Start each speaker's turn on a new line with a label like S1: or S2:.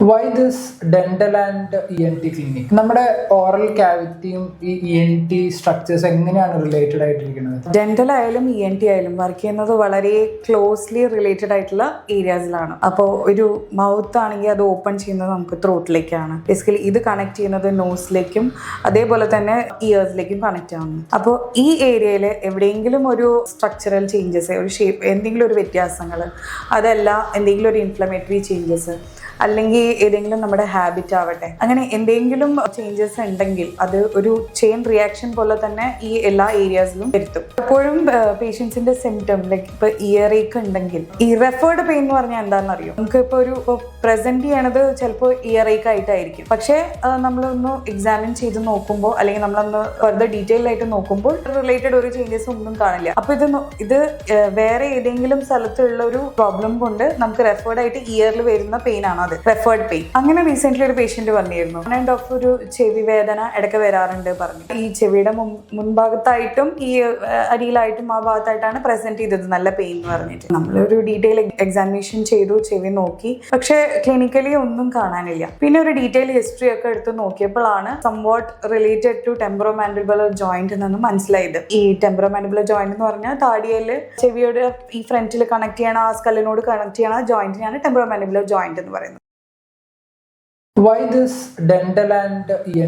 S1: Why this dental and ENT clinic? നമ്മുടെ oral ക്യാവിറ്റിയും ഈ ENT structures എങ്ങനെയാണ് റിലേറ്റഡ് ആയിട്ടിരിക്കുന്നത്?
S2: ഡെന്റൽ ആയാലും ENT ആയാലും വർക്ക് ചെയ്യുന്നത് വളരെ ക്ലോസ്ലി റിലേറ്റഡ് ആയിട്ടുള്ള ഏരിയാസിലാണ്. അപ്പോൾ ഒരു മൗത്ത് ആണെങ്കിൽ അത് ഓപ്പൺ ചെയ്യുന്നത് നമുക്ക് ത്രോട്ടിലേക്കാണ്. ബേസിക്കലി ഇത് കണക്ട് ചെയ്യുന്നത് നോസിലേക്കും അതേപോലെ തന്നെ ഇയേഴ്സിലേക്കും കണക്ട് ആവുന്നു. അപ്പോൾ ഈ ഏരിയയിൽ എവിടെയെങ്കിലും ഒരു സ്ട്രക്ചറൽ ചേഞ്ചസ്, ഒരു ഷേപ്പ്, എന്തെങ്കിലും ഒരു വ്യത്യാസങ്ങൾ, അതല്ല എന്തെങ്കിലും ഒരു ഇൻഫ്ലമേറ്ററി ചേഞ്ചസ്, അല്ലെങ്കിൽ ഏതെങ്കിലും നമ്മുടെ ഹാബിറ്റ് ആവട്ടെ, അങ്ങനെ എന്തെങ്കിലും ചേഞ്ചസ് ഉണ്ടെങ്കിൽ അത് ഒരു ചെയിൻ റിയാക്ഷൻ പോലെ തന്നെ ഈ എല്ലാ ഏരിയാസിലും വരുത്തും. എപ്പോഴും പേഷ്യൻസിന്റെ സിംറ്റം ലൈക്ക് ഇപ്പൊ ഇയർ ഏക്ക് ഉണ്ടെങ്കിൽ ഈ റെഫേർഡ് പെയിൻ എന്ന് പറഞ്ഞാൽ എന്താണെന്ന് അറിയോ? നമുക്ക് ഇപ്പോൾ പ്രസന്റ് ചെയ്യണത് ചിലപ്പോൾ ഇയർ ഏക്ക് ആയിട്ടായിരിക്കും, പക്ഷേ നമ്മളൊന്ന് എക്സാമിൻ ചെയ്ത് നോക്കുമ്പോൾ അല്ലെങ്കിൽ നമ്മളൊന്ന് ഫർദർ ഡീറ്റെയിൽ ആയിട്ട് നോക്കുമ്പോൾ റിലേറ്റഡ് ഒരു ചേഞ്ചസ് ഒന്നും കാണില്ല. അപ്പൊ ഇത് വേറെ ഏതെങ്കിലും സ്ഥലത്തുള്ള ഒരു പ്രോബ്ലം കൊണ്ട് നമുക്ക് റെഫേർഡ് ആയിട്ട് ഇയറിൽ വരുന്ന പെയിൻ ആണ് റെഫേർഡ് പെയിൻ. അങ്ങനെ റീസെന്റ് ഒരു പേഷ്യന്റ് വന്നിരുന്നു. ഡോക്ടർ ഒരു ചെവി വേദന ഇടയ്ക്ക് വരാറുണ്ട് പറഞ്ഞു. ഈ ചെവിയുടെ മുൻഭാഗത്തായിട്ടും ഈ അടിയിലായിട്ടും ആ ഭാഗത്തായിട്ടാണ് പ്രസന്റ് ചെയ്തത് നല്ല പെയിൻ എന്ന് പറഞ്ഞിട്ട്. നമ്മളൊരു ഡീറ്റെയിൽ എക്സാമിനേഷൻ ചെയ്തു, ചെവി നോക്കി, പക്ഷെ ക്ലിനിക്കലി ഒന്നും കാണാനില്ല. പിന്നെ ഒരു ഡീറ്റെയിൽ ഹിസ്റ്ററി ഒക്കെ എടുത്ത് നോക്കിയപ്പോഴാണ് സംവാട്ട് റിലേറ്റഡ് ടു ടെമ്പറോമാൻഡിബുലർ ജോയിന്റ് എന്ന് മനസ്സിലായത്. ഈ ടെമ്പറോമാൻഡിബുലർ ജോയിന്റ് എന്ന് പറഞ്ഞാൽ താടിയല് ചെവിയുടെ ഈ ഫ്രണ്ടിൽ കണക്ട് ചെയ്യണ ആ സ്കല്ലിനോട് കണക്ട് ചെയ്യണ ജോയിന്റിനാണ് ടെമ്പറോമാൻഡിബുലർ ജോയിന്റ് എന്ന് പറയുന്നത്.
S1: Why this dental and ENT